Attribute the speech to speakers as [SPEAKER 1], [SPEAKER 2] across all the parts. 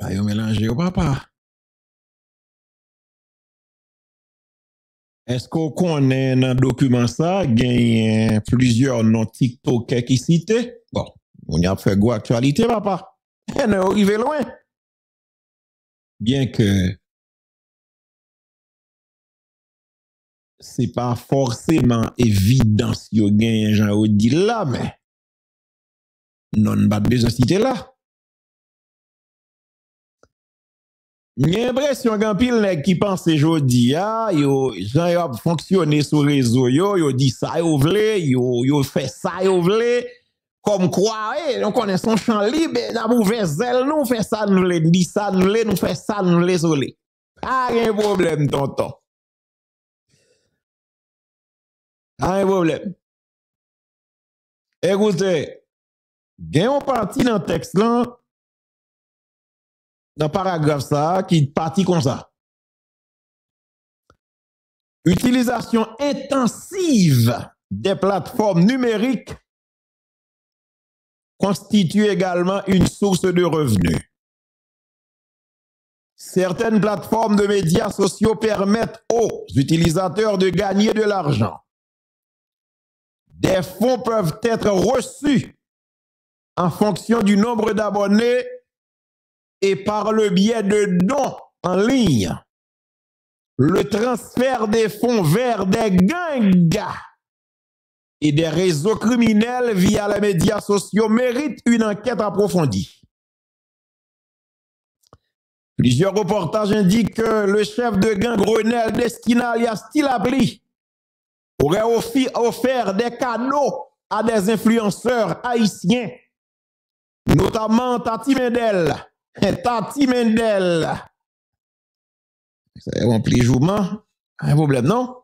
[SPEAKER 1] Pas yo mélanger au papa. Est-ce qu'on connaît dans le document ça, il y a plusieurs noms TikTok qui citent? Bon, on y a fait quoi actualité, papa? Et on est arrivé loin. Bien que c'est pas forcément évident si yo gagne Jean dit là, mais non pas besoin de citer là. J'ai l'impression qu'un pile nèg qui pense jodi yo Jean a fonctionné sur réseau yo dit ça yo vle, yo fait ça yo vle. Comme quoi, on connaît son champ libre, n'a ouvert zèle, nous fait ça, nous le dit ça, nous fait ça, nous les solé. Pas de problème, tonton. Pas de problème. Écoutez, il y a un parti dans le texte là, dans le paragraphe ça, qui partit comme ça. Utilisation intensive des plateformes numériques constitue également une source de revenus. Certaines plateformes de médias sociaux permettent aux utilisateurs de gagner de l'argent. Des fonds peuvent être reçus en fonction du nombre d'abonnés et par le biais de dons en ligne. Le transfert des fonds vers des gangs et des réseaux criminels via les médias sociaux mérite une enquête approfondie. Plusieurs reportages indiquent que le chef de gang Grenelle Destina alias Tilapli aurait offert des cadeaux à des influenceurs haïtiens, notamment Tati Mendel. Tati Mendel. C'est un pli jouement, un problème, non?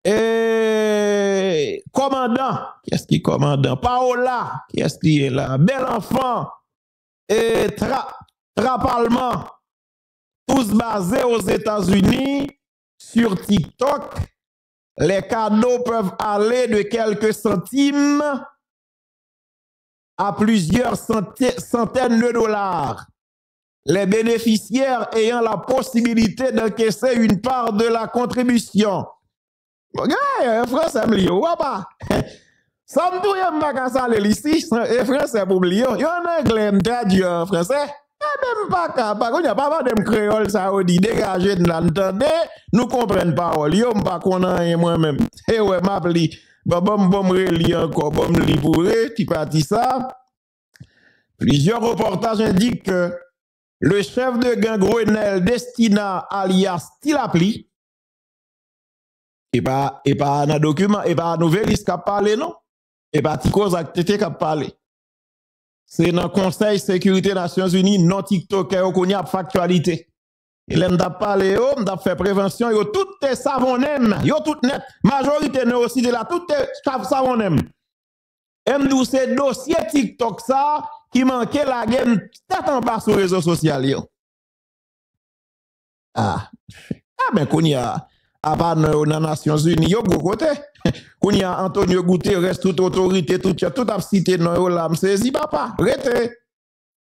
[SPEAKER 1] Et commandant, qu'est-ce qui est commandant? Paola, qu'est-ce qui est là? Bel enfant, et Trapallement, tous basés aux États-Unis, sur TikTok. Les cadeaux peuvent aller de quelques centimes à plusieurs centaines de dollars. Les bénéficiaires ayant la possibilité d'encaisser une part de la contribution. Regarde, français, m'lio, papa. Ça me touille pas ça ici, français pour m'lio. Yo en anglais m'traduit en français. Même pas capable, il y a pas de créole ça dit dégager de l'entendre, nous comprennent parole, yo m'pas connait moi-même. Et ouais, m'appli, bon relire encore, bon li pour ti parti ça. Plusieurs reportages indiquent que le chef de gang Grenelle Destina alias Tilapli et pas dans document et pas nouvelle qui a parlé non et pas ti cause activité qui a parlé. C'est dans le Conseil Sécurité Nations Unies, non TikTok, qui a factualité. Et là, on a parlé, on a fait prévention, yo tout est savonnem, yo tout net. Majorité nous aussi de là, tout est savonnem. M12 c'est dossier TikTok ça, qui manquait la game, tête en bas sur les réseaux sociaux. Ben, qu'on y a, à part dans les Nations Unies, yo go côté. Qu'on y a Antonio Guterres, toute autorité, tout a cité dans yo là, m'saisi papa, rete.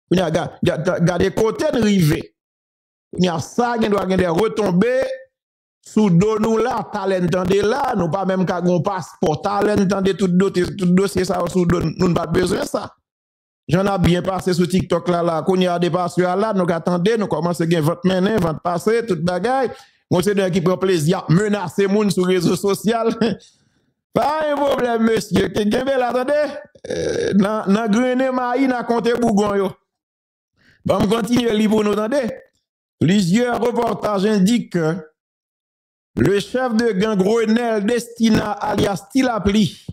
[SPEAKER 1] Qu'on y a gardé côté de rivé. Qu'on y a ça, qui doit des retombées sous dos nous là, talent de là, nous pas même qu'à gon passeport, talent de tout dossier ça sous dos, nous pas besoin ça. J'en ai bien passé sur TikTok là, qu'on y a dépassé là, nous attendons, nous commençons à gagner votre main, votre passé, toute bagaille. On c'est qui prend plaisir menacer moun sur les réseaux sociaux. Pas un problème, monsieur. Quelqu'un veut l'attendre? Dans Grené Maï, dans Comté Bougon, yo. Bon, on continue à lire pour nous attendre. Plusieurs reportages indiquent que le chef de gang Grenelle Destina alias Tilapli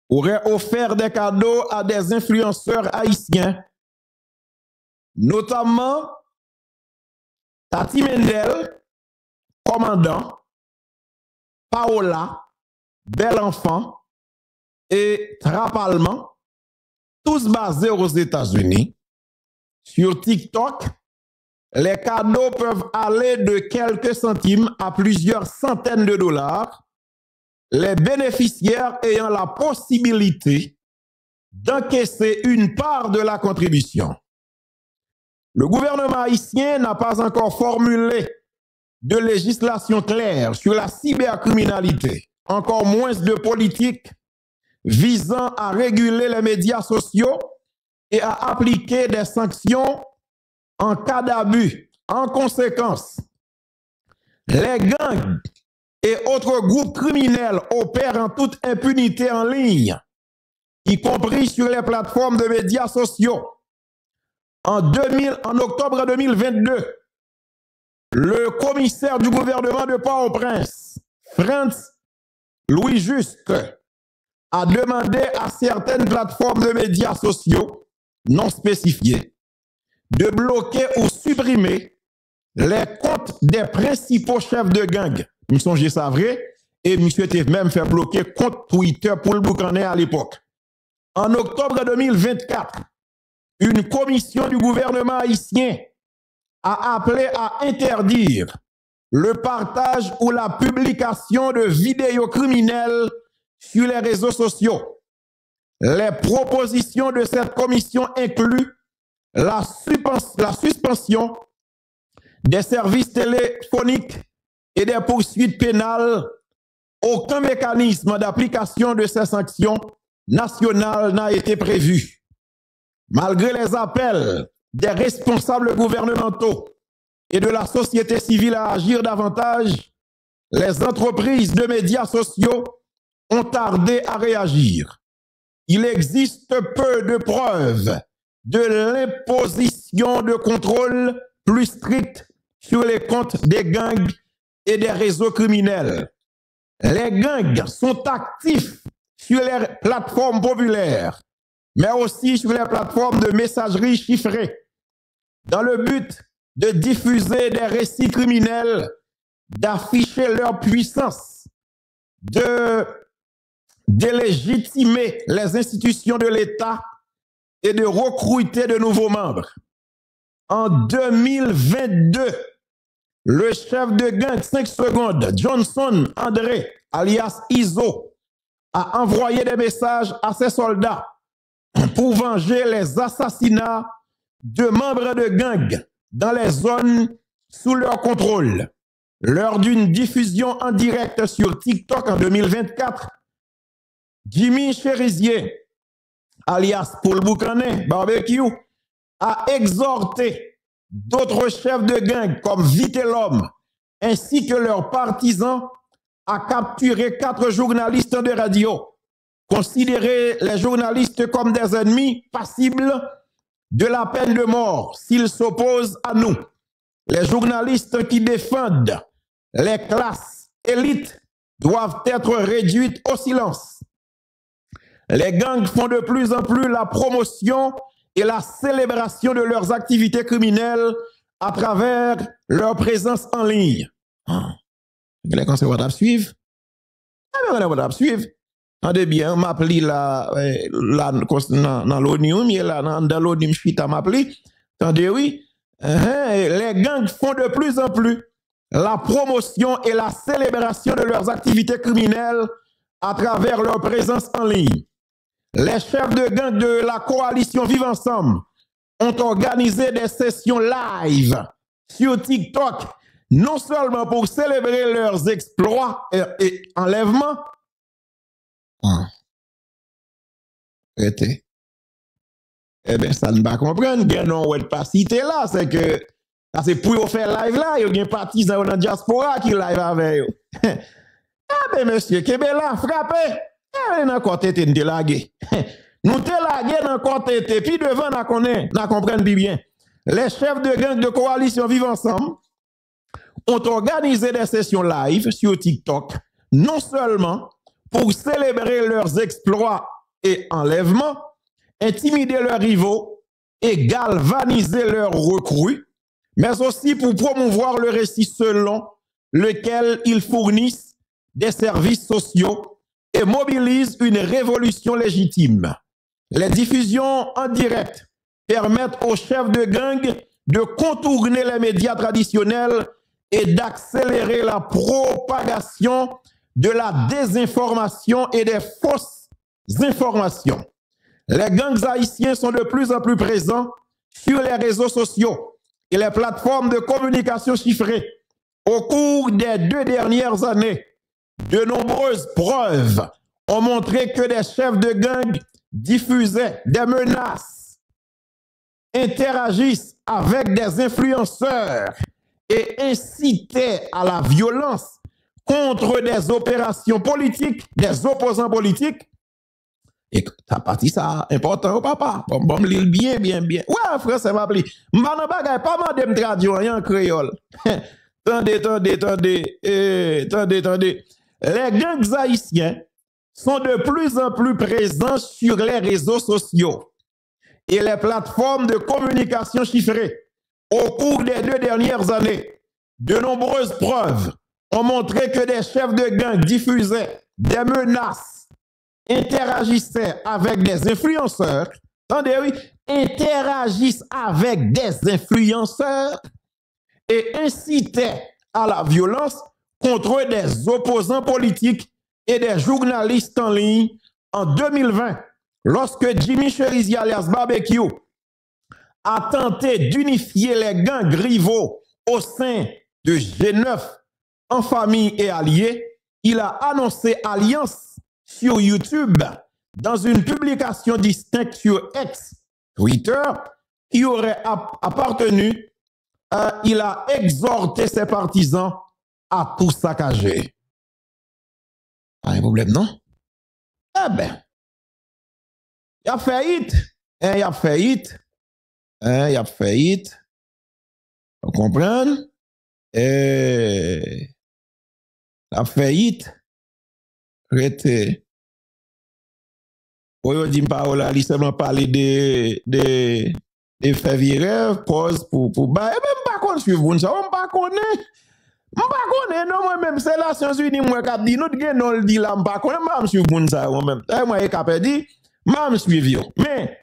[SPEAKER 1] aurait offert des cadeaux à des influenceurs haïtiens, notamment Tati Mendel, commandant, Paola, Bel Enfant et Trapallement, tous basés aux États-Unis. Sur TikTok, les cadeaux peuvent aller de quelques centimes à plusieurs centaines de dollars, les bénéficiaires ayant la possibilité d'encaisser une part de la contribution. Le gouvernement haïtien n'a pas encore formulé de législation claire sur la cybercriminalité, encore moins de politique visant à réguler les médias sociaux et à appliquer des sanctions en cas d'abus. En conséquence, les gangs et autres groupes criminels opèrent en toute impunité en ligne, y compris sur les plateformes de médias sociaux. En octobre 2022, le commissaire du gouvernement de Port-au-Prince, Frantz Louis Juste, a demandé à certaines plateformes de médias sociaux non spécifiées de bloquer ou supprimer les comptes des principaux chefs de gang. Je songe ça vrai, et monsieur était même fait bloquer compte Twitter pour le boucaner à l'époque. En octobre 2024, une commission du gouvernement haïtien a appelé à interdire le partage ou la publication de vidéos criminelles sur les réseaux sociaux. Les propositions de cette commission incluent la suspension des services téléphoniques et des poursuites pénales. Aucun mécanisme d'application de ces sanctions nationales n'a été prévu. Malgré les appels des responsables gouvernementaux et de la société civile à agir davantage, les entreprises de médias sociaux ont tardé à réagir. Il existe peu de preuves de l'imposition de contrôles plus stricts sur les comptes des gangs et des réseaux criminels. Les gangs sont actifs sur les plateformes populaires, mais aussi sur les plateformes de messagerie chiffrée, dans le but de diffuser des récits criminels, d'afficher leur puissance, de délégitimer les institutions de l'État et de recruter de nouveaux membres. En 2022, le chef de gang 5 secondes, Johnson André, alias Iso, a envoyé des messages à ses soldats pour venger les assassinats de membres de gang dans les zones sous leur contrôle. Lors d'une diffusion en direct sur TikTok en 2024, Jimmy Cherizier, alias Paul Boucanet, Barbecue, a exhorté d'autres chefs de gang comme Vite l'Homme ainsi que leurs partisans à capturer 4 journalistes de radio, considérer les journalistes comme des ennemis passibles de la peine de mort s'ils s'opposent à nous. Les journalistes qui défendent les classes élites doivent être réduites au silence. Les gangs font de plus en plus la promotion et la célébration de leurs activités criminelles à travers leur présence en ligne. Les conservateurs suivent. Les conservateurs suivent. Attendez bien, m'appli là, dans l'ONU, mais là, dans l'ONU, je suis à m'appeler. Attendez, oui. Les gangs font de plus en plus la promotion et la célébration de leurs activités criminelles à travers leur présence en ligne. Les chefs de gang de la coalition Vive Ensemble ont organisé des sessions live sur TikTok, non seulement pour célébrer leurs exploits et enlèvements. Eh bien, ça ne va pas comprendre. Il y a non pas cité là, c'est que c'est pour faire live là, il y a des partisans dans la diaspora qui live avec eux. Ah ben monsieur, Kébela, frappez. Eh bien, encore tête nous lagué. Nous te lagué dans encore tête, puis devant n'a comprendre bien. Les chefs de gang de coalition Vive Ensemble ont organisé des sessions live sur TikTok, non seulement pour célébrer leurs exploits et enlèvements, intimider leurs rivaux et galvaniser leurs recrues, mais aussi pour promouvoir le récit selon lequel ils fournissent des services sociaux et mobilisent une révolution légitime. Les diffusions en direct permettent aux chefs de gang de contourner les médias traditionnels et d'accélérer la propagation de la désinformation et des fausses informations. Les gangs haïtiens sont de plus en plus présents sur les réseaux sociaux et les plateformes de communication chiffrées. Au cours des 2 dernières années, de nombreuses preuves ont montré que des chefs de gang diffusaient des menaces, interagissent avec des influenceurs et incitaient à la violence contre des opérations politiques, des opposants politiques. Et ça parti ça important, papa. Bon, l'île bien. Ouais, frère, ça m'a appelé. M'ban bagay, pas mandé me traduire en créole. Attendez. Les gangs haïtiens sont de plus en plus présents sur les réseaux sociaux et les plateformes de communication chiffrées. Au cours des 2 dernières années, de nombreuses preuves ont montré que des chefs de gang diffusaient des menaces, interagissaient avec des influenceurs. Attendez, oui, interagissent avec des influenceurs et incitaient à la violence contre des opposants politiques et des journalistes en ligne en 2020, lorsque Jimmy Cherizier alias Barbecue a tenté d'unifier les gangs rivaux au sein de G9 en famille et alliés. Il a annoncé alliance sur YouTube dans une publication distincte sur X, Twitter, qui aurait appartenu. Il a exhorté ses partisans à tout saccager. Pas un problème, non? Eh ben, il a faillite. Il a faillite. Vous comprenez? La faillite. Arrêtez. Vous dites pas, là, il seulement parler de faits virer, cause pour bah, même pas qu'on suive ça, on pas connaît. On pas connaît, non, moi-même, c'est la Nations Unies, moi, qui dit, nous, nous, le dit là, on pas connaît, moi, je suis ça, moi-même. Moi, je capé dit, moi, je suis mais,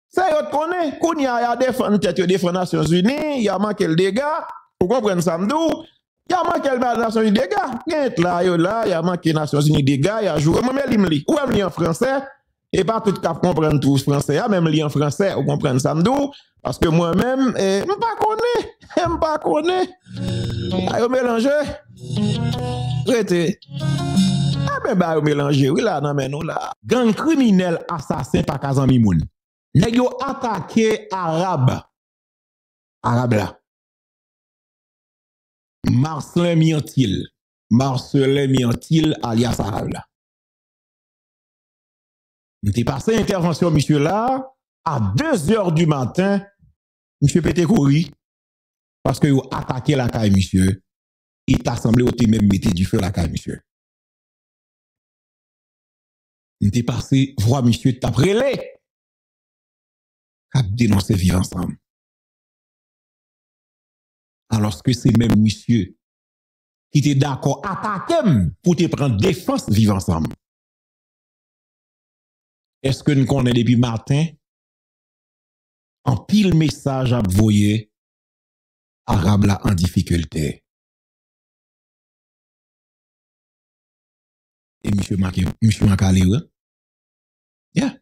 [SPEAKER 1] ça, yo connaît, qu'on y a défendu, peut-être, défendu les Nations Unies, il y a manqué le dégât, vous comprenez ça, m'dou? Il y a manqué les Nations Unies dégâts, il y a manqué les Nations Unies dégâts, il y a joué, moi, mais il ou même en français, et pas tout cap comprendre tout français, même li en français, vous comprenez ça, m'dou? Parce que moi-même, je pas connais. Ayo mélanger. Traité. Ah ben ba yo mélanger, oui là, non mais nous là. Gang criminel assassin par Kazan Mimoun. Nèg yo attaqué arabe là. Marcelin Miantil alias arabe là. Il était passé intervention monsieur là à 2h du matin, monsieur pété courir parce que vous attaqué la caille monsieur, il t'a semblé au même mettre du feu la caille monsieur. Il était passé voir monsieur t'a prélé. A dénoncé vivre ensemble. Alors que c'est même monsieur qui était d'accord attaquer pour te prendre défense vivre ensemble. Est-ce que nous connaissons depuis matin en pile message à voyer arabe là en difficulté? Et monsieur Makale, yeah.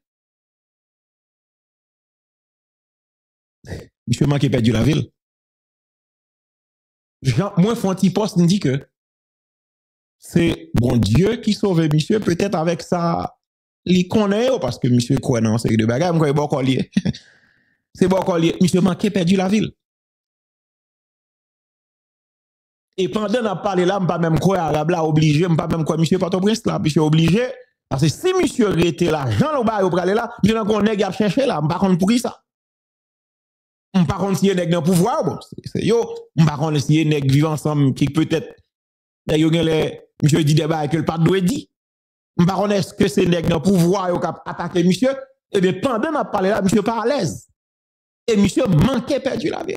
[SPEAKER 1] Monsieur Makale perdu la ville. Moi, Fonti Post me dit que c'est bon Dieu qui sauve monsieur, peut-être avec ça. Il connaît parce que monsieur quoi non c'est de bagarre moi bon collier c'est bon collier monsieur manqué perdu la ville et pendant n'a parlé là pas même quoi arabe là obligé pas même quoi monsieur Port-au-Prince là monsieur obligé parce que si monsieur était là Jean Loba au aller là monsieur qu'on nèg a chercher là pas contre pour qui ça pas contre si nèg dans pouvoir bon c'est yo pas contre si nèg vivent ensemble qui peut-être yo les monsieur dit des bails que le pas doit dire. Par est-ce que c'est nèg dans pouvoir yo k'ap attaquer monsieur et bien pendant n'a parlé là monsieur pas à l'aise et monsieur manquait perdu la vie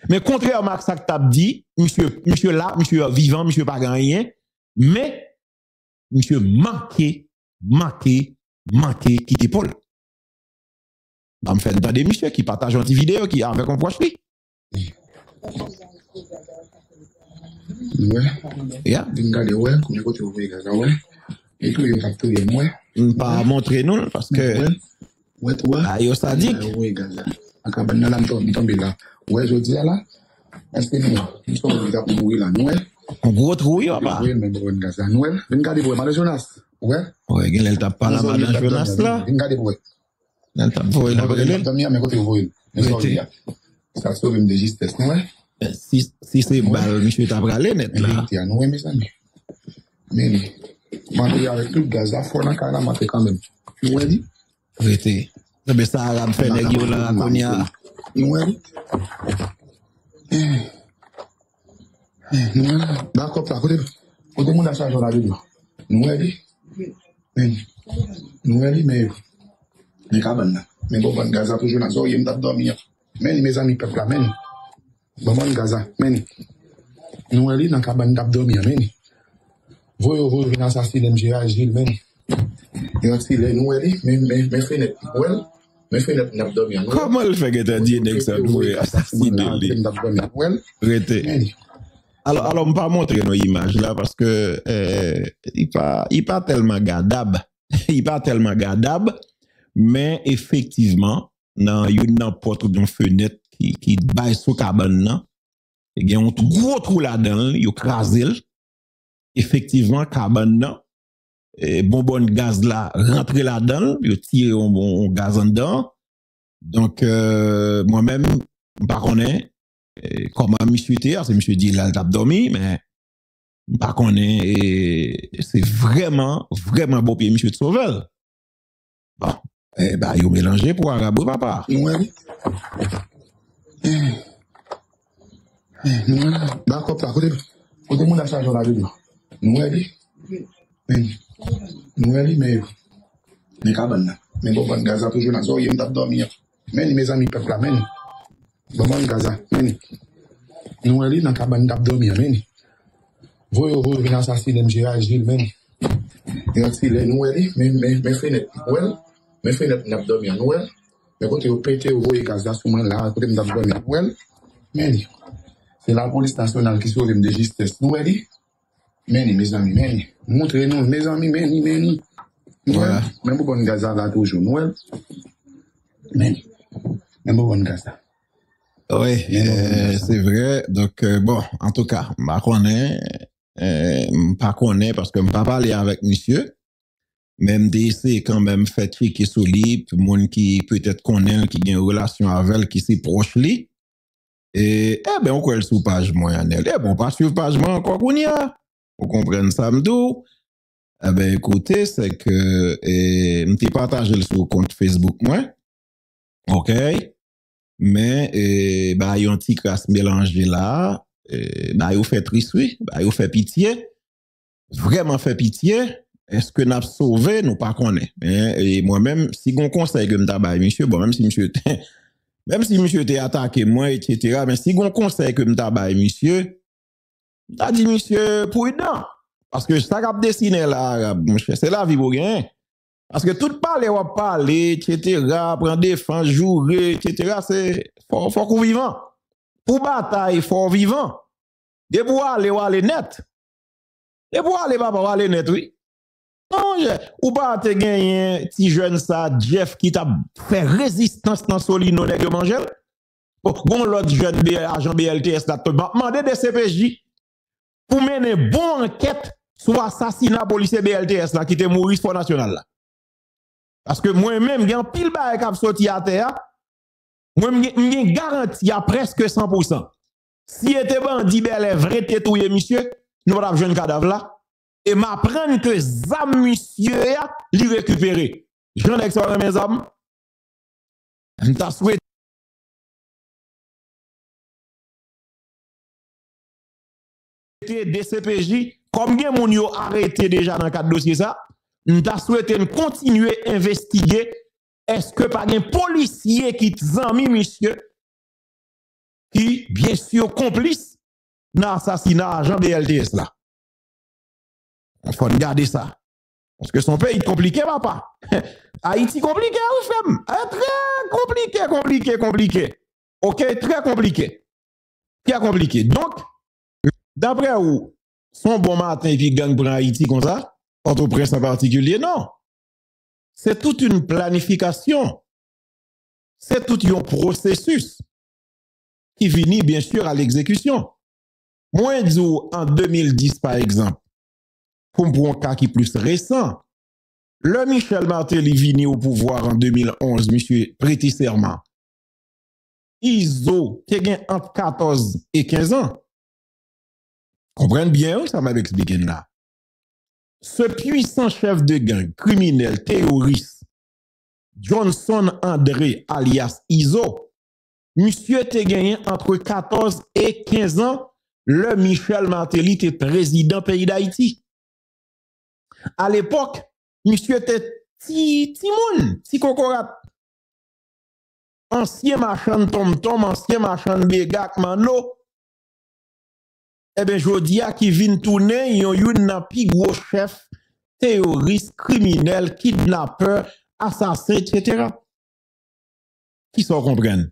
[SPEAKER 1] mais contrairement à ça que t'as dit monsieur là monsieur vivant monsieur pas rien mais monsieur manqué quitter Paul va me faire entendre monsieur qui partage une vidéo qui avec un proche lui ouais yeah regarder ouais comme côté vous voyez ouais et que il capture moi pas montrer nous parce que ouais ah yo ça dit
[SPEAKER 2] Quand on a tombé là, ouais, je dis là, est-ce que nous sommes obligés de mourir là, Noël?
[SPEAKER 1] Un gros trou, oui, papa.
[SPEAKER 2] Oui, mais bon, gaz là, Noël. Regardez pour Madame Jonas. Ouais.
[SPEAKER 1] Ouais, elle tape pas la Madame Jonas là.
[SPEAKER 2] Regardez pour.
[SPEAKER 1] Elle tape pour elle après elle.
[SPEAKER 2] Dormir, mais côté vous. Ça sauve une de justesse, ouais.
[SPEAKER 1] Si c'est balle, monsieur tape aller net là.
[SPEAKER 2] Ouais, mes amis. Mais, manger avec tout le gaz là, faut dans la mater quand même. Ouais, dit?
[SPEAKER 1] Arrêtez. Mais ça arabe fait nèg yo là konya.
[SPEAKER 2] Ouais. D'accord, là, côté mon achat dans la vidéo. Nous dit. Nous dit mais cabane là. Mais bon Gaza toujours dans zoyem t'a dormir. Mais mes amis peuple là, mais bon Gaza, mais nous dit dans cabane t'a dormir, mais vous venir assassiner MJ Agile, mais et aussi les nous dit mais fait ouais. Mais fait n'a dormir.
[SPEAKER 1] Comment le fait que t'as dit nèg ça doué assassiner lui? Arrêtez. Alors, on ne pas montrer nos images là parce que il pas tellement gardable. Il pas tellement gardable, mais effectivement, dans une porte d'une fenêtre qui baille sous cabane là, il y a un gros trou là-dedans, il crasé. Effectivement, cabane là, bonbonne gaz là rentré là-dedans, il tire un gaz en dedans. Donc moi-même, pas connais comment monsieur était, c'est monsieur dit là t'a dormi, mais pas connais c'est vraiment beau pied monsieur de Sauvel. Bon, bah il mélangé pour arabe papa.
[SPEAKER 2] Ouais. D'accord, là, côté mon achat dans la vidéo. Nous dit. Nous dit mais cabane là. Mais bon Gaza toujours dans zoyem t'a dormir. Mais mes amis peuple là, mais bon Gaza, mais nous allons dans cabane t'a dormir, mais vous venir assassiner MJ Agile, mais et aussi les nous allons mais fait net ouais mais fait net n'a dormir Noël mais quand vous pété vous voyez Gaza souvent là côté n'a dormir ouais mais c'est la police nationale qui sauve de justice nous allons mais mes amis mais montrez-nous mes amis mais voilà même bon Gaza là toujours Noël mais bon Gaza.
[SPEAKER 1] Oui, c'est vrai. Donc, bon, en tout cas, pas connaît parce que je pas parler avec monsieur. Même c'est quand même fait qui est solide, monde qui peut-être connaît, qui a une relation avec elle, qui s'est proche lui. Et, ben, on connaît le sous page moi, Yanel. Bon, pas sur page moi encore qu'on y a. Vous comprenez ça, m'dou? Ben, écoutez, c'est que, m'ti partagé le sur compte Facebook, moi. OK? Mais bah yon petit crasse mélangé là, bah yon fait triste oui, bah yon fait pitié, vraiment fait pitié. Est-ce que n'a sauvé nous pas connaît. Et moi-même si gon conseil que m'ta bail monsieur, bon même si monsieur t'est attaqué moi etc. mais si gon conseil que m'ta bail monsieur, t'as dit monsieur prudent parce que ça qu'a dessiné là mon cher, c'est la vie pour gagner. Parce que tout parler, on parler, etc., prendre défense, jouer, etc., c'est, faut qu'on vivant. Pour bataille, faut vivant. De pour aller net. De pour aller, papa, aller net, oui. Non, ou pas te gagner, petit jeune ça, Jeff, qui t'a fait résistance dans Solino, nègre manger. Bon, l'autre jeune agent BLTS, là, te demander des CPJ pour mener bonne enquête sur l'assassinat policier BLTS, là, qui était mort Sport National, là. Parce que moi-même, j'ai un pile bail qui a sorti à terre. Moi, j'ai garanti à presque 100%. Si était bandit, ben, les vrais tétouillés, monsieur, nous avons besoin de cadavre là. Et m'apprendre que zam, monsieur, li récupérer. J'en ai que mes âmes. T'as souhaité. Des CPJ, comme gen moun yo arrêté déjà dans le cadre dossier ça. Nous avons souhaité continuer à investiguer. Est-ce que pas un policier qui zami monsieur, qui bien sûr complice dans l'assassinat agent BLTS là? Il faut regarder ça. Parce que son pays est compliqué, papa. Haïti compliqué, oui, femme. Très compliqué. Ok, très compliqué. Très compliqué. Donc, d'après vous, son bon matin et puis gang pour Haïti comme ça? Port-au-Prince en particulier, non. C'est toute une planification. c'est tout un processus qui finit bien sûr à l'exécution. Moi, je dis en 2010, par exemple, pour me prendre un cas qui est plus récent, le Michel Martelly venu au pouvoir en 2011, monsieur prêté serment. ISO, qui a entre 14 et 15 ans. Comprenez bien, oui, ça m'a expliqué là. Ce puissant chef de gang, criminel, terroriste, Johnson André, alias ISO, monsieur te gagné entre 14 et 15 ans, le Michel Martelly était président pays d'Haïti. À l'époque, monsieur était petit cocorat. Ancien marchand tom-tom, ancien marchand bégak mano. Eh bien, Jodia qui vient tourner, yon yon pi gros chef, terroriste, criminel, kidnappeur, assassin, etc. Qui s'en comprennent?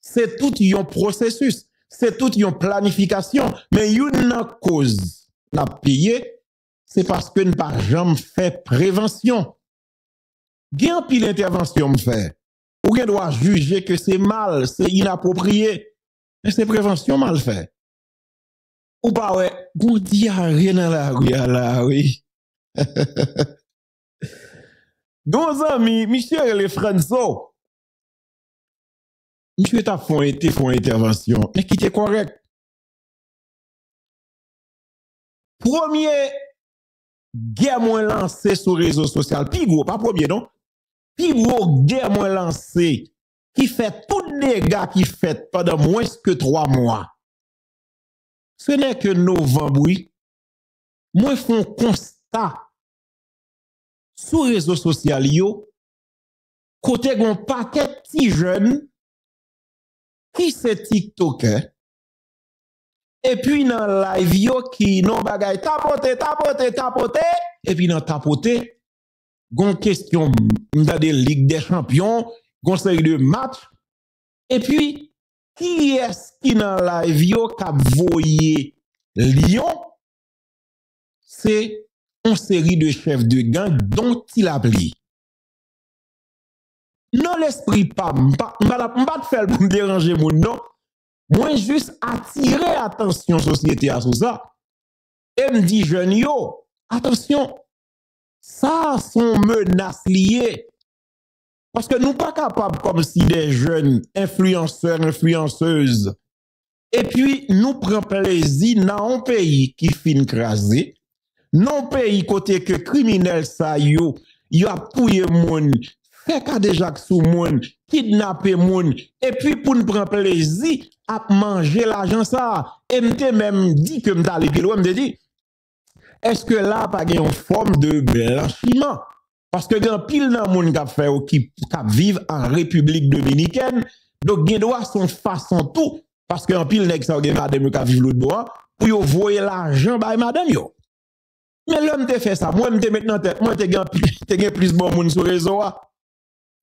[SPEAKER 1] C'est tout un processus, c'est tout une planification, mais une cause n'a payé, c'est parce que nous pas jamais fait prévention. Gen pile intervention me fait. Ou gen doit juger que c'est mal, c'est inapproprié, mais c'est prévention mal fait. Ou pas ouais, on dit rien dans la rue là, oui. Nos amis, monsieur les François, monsieur t'a font intervention, mais qui était correct. Premier guerre moins lancé sur les réseaux sociaux, puis gros, pas premier non, puis gros guerre moins lancé, qui fait tous les dégâts qui fait pendant moins que 3 mois. Ce n'est que novembre, oui. Moi, font constat sur les réseaux sociaux, côté gon paquet de jeunes qui se TikToker, et puis dans live yo qui non bagay tapote, et puis dans tapote, gon question dans des Ligue des Champions, gon série de matchs, et puis qui est-ce qui dans live yo k'ap voyé Lyon? C'est une série de chefs de gang dont il a pris. Non, l'esprit pas, m'pas te faire pour me déranger mon non. Moi, juste attirer attention société à ça. Et me dit jeune yo, attention, ça sont menaces liées. Parce que nous pas capables comme si des jeunes influenceurs, influenceuses, et puis nous prenons plaisir dans un pays qui fin crasé, non pays côté que criminel ça yo a pouillé moun, fait cas déjà sous moun, kidnappé moun, et puis pour nous prendre plaisir à manger l'argent ça, et m'te même dit que m'ta allé plus loin, m'te dit, est-ce que là pas une forme de blanchiment? Parce que grand pile nan moun k'ap fait qui vivent en République dominicaine, donc gen doit son façon tout parce que en pile nèg sa gen madame k'ap vivre l'autre bois pour yo voyer l'argent bay madame yo. Mais l'homme te fait ça, moi m'te maintenant tête, moi te gen plus bon moun sur réseau.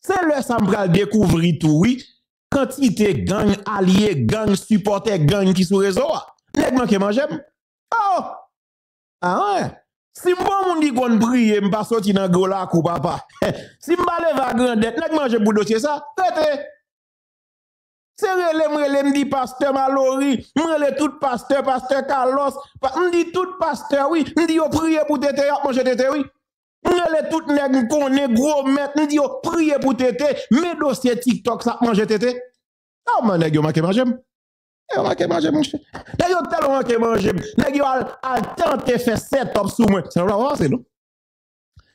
[SPEAKER 1] C'est le ça m'pral découvrir tout oui, quantité gang allié, gang supporter, gang qui sur réseau. Nèg manque manger. Oh! Ah ouais. Si moi, mon dit qu'on brille, je ne pas sortir dans le gros lac ou papa. Si je ne vais pas grandette, je mange pour dossier ça. C'est relève, me dit pasteur Mallory, me tout pasteur Carlos, me dit tout pasteur, oui, me dit yo prier pour tété, manger tété, oui. Me tout nèg connaît gros maître, me dit yo prier pour tété, mes dossiers TikTok ça manger tété. Ah, man, nèg yo manque manger. On va manger mon cher. D'ailleurs, tellement que manger. Nèg yo al tenter faire setup sous moi. Ça va passer non?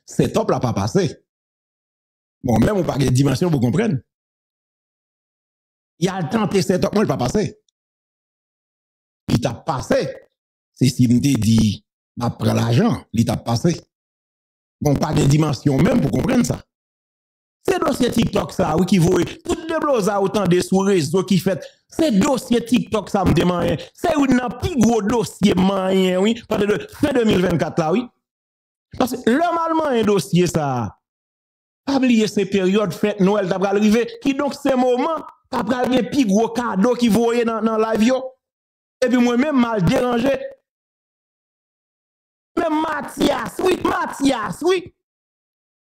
[SPEAKER 1] Setup là pas passé. Bon, même on pas de dimension pour comprendre. Il a tenté setup moi il pas passé. Il t'a passé. C'est si me dit m'a prend l'argent, il t'a passé. Bon, pas de dimension même pour comprendre ça. C'est dossier TikTok ça oui qui voit tout le blosa autant de sous réseau qui fait c'est dossier TikTok ça me demande c'est un plus gros dossier moyen oui pendant de fin 2024 là oui parce que normalement un dossier ça pas oublier ces périodes fête Noël t'a arrivé qui donc ces moments t'a un plus gros cadeau qui voyait dans l'avion et puis moi même mal dérangé même Mathias oui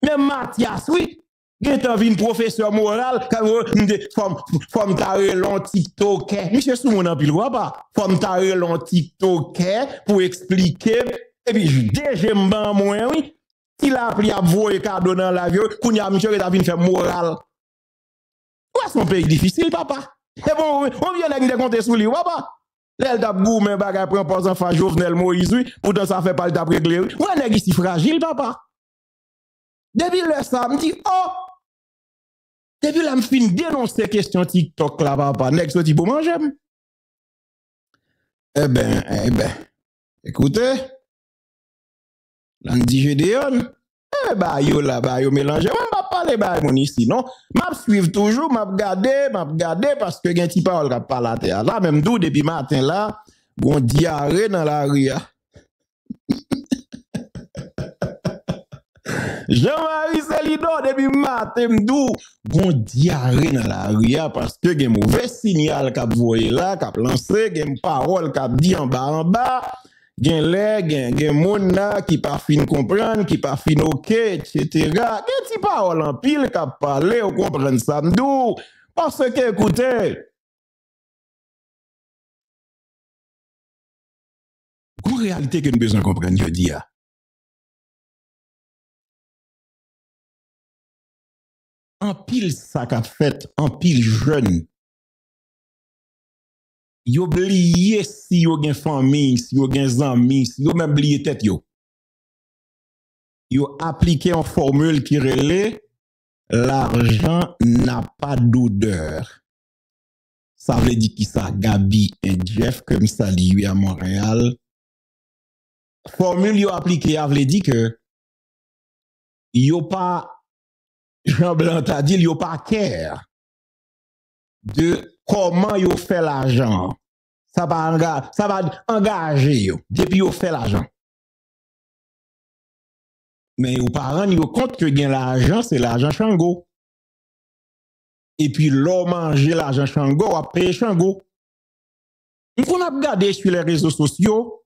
[SPEAKER 1] même Mathias oui Gen t'en vin professeur moral, fòm tare l'on TikToker. Monsieur Soumon en pile, pas? Fòm tare l'on TikToker pour expliquer. Et puis, déjà m'ban moi, oui. Il a appris à voyer cadeau dans l'avion, qu'on y a monsieur qui a vin faire moral. Ouais, son pays difficile, papa. Et bon, on vient de compter sur lui, papa. L'elle t'a gourmé bagay prend pas enfant Jovenel Moïse, oui. Pourtant, ça fait pas le t'a réglé. Ouais, n'est si fragile, papa. Depuis le samedi, oh! Depuis là, me fin dénoncer question TikTok là, papa. N'est-ce sorti pour manger? Eh ben. Écoutez. Là, me dit Gédéon. Yo mélange. Moi, pas parler mon ici, non? M'a suivre toujours, m'a regarder parce que gen ti parole qui parle à terre. Là, même d'où, depuis matin là, bon diarrhée dans la rue. Jean-Marie Célidor, depuis matin, d'où, bon diarrhée dans la rue parce que gen mauvais signal qu'a voyé là, qu'a lancé, gen parole qu'a dit en bas. Gen lè, gen moun là qui pas fin comprendre, qui pas fin ok, etc. Gen ti parole en pile qui parler, ou comprendre ça m'dou. Parce que, écoutez, une réalité que nous besoin comprendre, je dis. En pile ça qu'a fait, en pile jeune. Yo oublié si yo gen famille, si yo gen amis, si yo même oublié tête yo. Yo appliqué une formule qui relève l'argent n'a pas d'odeur. Ça veut dire qui ça Gabi et Jeff comme ça lui à Montréal. Formule yo appliqué a veut dire que yo pas Jean Blanc t'a dit yo pas care de comment yo fait l'argent. Ça va engager yo depuis yo fait l'argent. Mais aux parents yo compte que gain l'argent c'est l'argent Chango. Et puis l'on manger l'argent Chango ou payer Chango. On a regardé sur les réseaux sociaux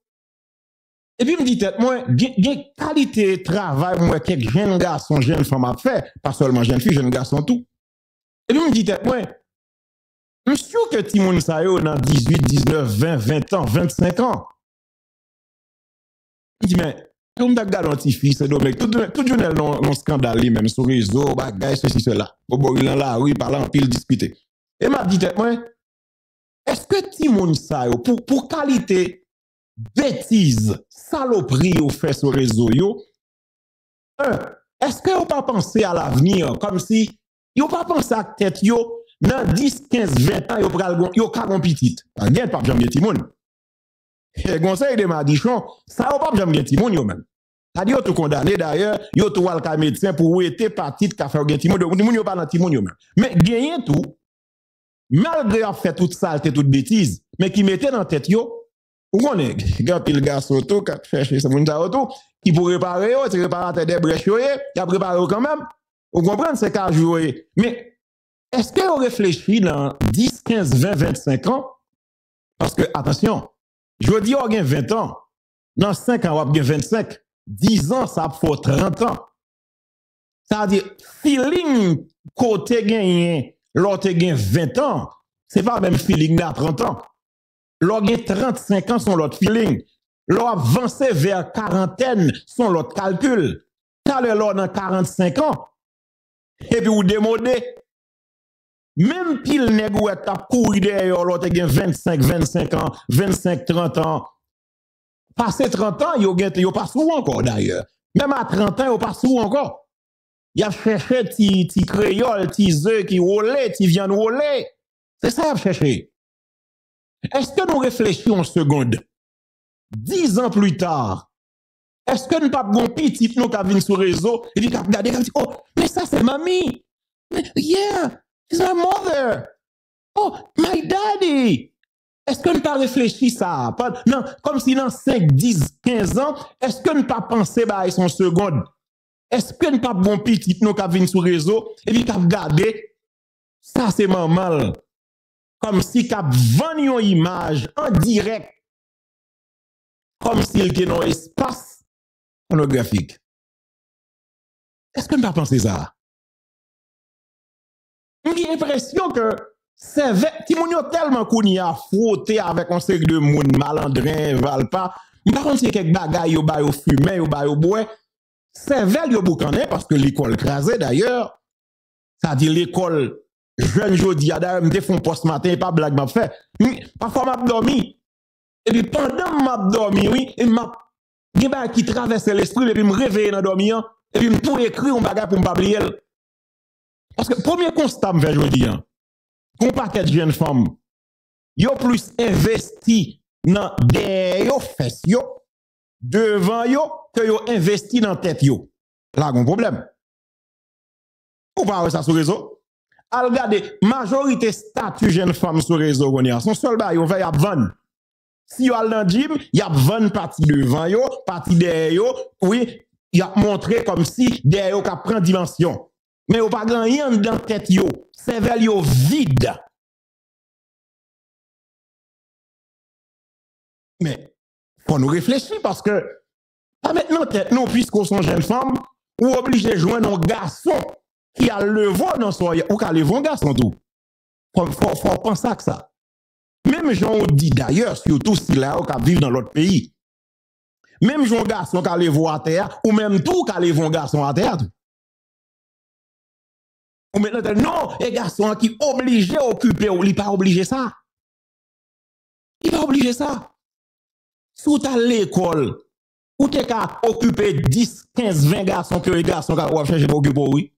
[SPEAKER 1] et puis me dit tête moi gain qualité travail moi quelques jeunes garçons jeunes femmes a fait pas seulement jeunes filles jeunes garçons tout. Et puis me dit tête moi monsieur que Timoun sa yo dans 18, 19, 20, 20 ans, 25 ans. Il dit, mais, comme t'as gardé un petit fils, c'est dommage. Tout journal non scandale, même sur les réseaux, bagay, ceci, cela. Bon, il en là, oui, parlant, pile discuter. Et m'a dit, moi, est-ce que Timoun sa yo, pour qualité, bêtise, saloperie, yo fait sur les réseaux, yo, est-ce que vous pas pensé à l'avenir, comme si, vous pas pensé à tête, yo, dans 10, 15, 20 ans, yo kagon petit. Gen pas jamais Timoun. Et conseil de Madichon, ça va pas jamais Timoun yo même. Ça dit yo tout condamné d'ailleurs, yo tout wal ka médecin pour être parti ka faire gen Timoun, Timoun yo pas dans Timoun yo même. Mais gagné tout, malgré a fait toute saleté, toute bêtise, mais qui mettait dans tête yo, ou connaît, gars pile garçon auto ka chercher ce moun auto qui pour réparer yo, c'est réparateur des brèches yo, qui a préparé quand même. Vous comprenez c'est qu'à jouer. Mais est-ce que vous réfléchissez dans 10, 15, 20, 25 ans? Parce que, attention, je dis, on a 20 ans. Dans 5 ans, on a 25. 10 ans, ça fait 30 ans. Ça veut dire, feeling côté gagné, l'autre gagne 20 ans, c'est pas le même feeling à 30 ans. L'autre gagne 35 ans, son l'autre feeling. L'autre avancé vers quarantaine, son l'autre calcul. Quand l'autre dans 45 ans, et puis vous démodez. Même pile nèg ou t'a couru derrière l'autre gen 25, 25 ans, 25, 30 ans. Passé 30 ans, yo pas souvent encore d'ailleurs. Même à 30 ans, yo pas souvent encore. Y a cherché ti créole, ti œufs qui roulé, ti viande roulé. C'est ça y a cherché. Est-ce que nous réfléchissons en seconde? 10 ans plus tard, est-ce que nous pas bon petit nous qui vient sur réseau et puis qui regarder comme oh, mais ça c'est mamie. Yeah. It's my mother. Oh, my daddy. Est-ce que nous pas réfléchi ça? Non, comme si dans 5, 10, 15 ans, est-ce que nous pas pensé bah son seconde? Est-ce que nous pas bon petit nous qui vient sur réseau et puis qui regarder ça c'est maman. Comme si cap vend une image en direct. Comme s'il était dans espace pornographique. Est-ce que nous pas pensé ça? J'ai l'impression que c'est ti moun yo tellement kouni a frotté avec un série de moun malandrin, valpa. Par contre, c'est quelques bagailles yo ba yo fumer, yo ba yo boire. C'est vel yo boucané parce que l'école crasée d'ailleurs. Ça dit l'école jeune jodi a d'ailleurs me font poste matin pas blague m'a fait. Parfois m'a dormi. Et puis pendant m'a dormi oui, et m'a gen ba qui traverse l'esprit et puis me réveiller dans dormir et puis me tout écrire un bagage pour me pas oublier. Parce que premier constat me fait jodi hein. Qu'on paquet de jeunes femmes yo plus investi dans derrière yo fesse yo devant yo que yo investi dans tête yo. Là gon problème. Ou pas ça sur réseau? Al regarder majorité statut jeune femme sur réseau qu'on y son seul ba yo fait y a vendre. Si yo al dans gym, y a vendre partie devant yo, partie derrière yo, oui, y a montré comme si derrière yo ka prend dimension. Mais yo pas grand rien dans tête yo, cerveau yo vide. Mais faut nous réfléchir parce que pas maintenant tête nous puisqu'on sont jeunes femmes ou obligé de joindre un garçon qui a le vent dans son ou qui a le vent garçon tout. Faut penser à ça. Même gens dit d'ailleurs surtout si là qui vivent dans l'autre pays. Même gens garçon qui a le vent à terre ou même tout qui a le vent garçon à terre. Ou maintenant non, les garçons qui obligé occuper ou il pas obligé ça. Il pas obligé ça. Sous ta l'école, ou t'es qu'à occuper 10, 15, 20 garçons que les garçons qui vont chercher pour occuper, oui.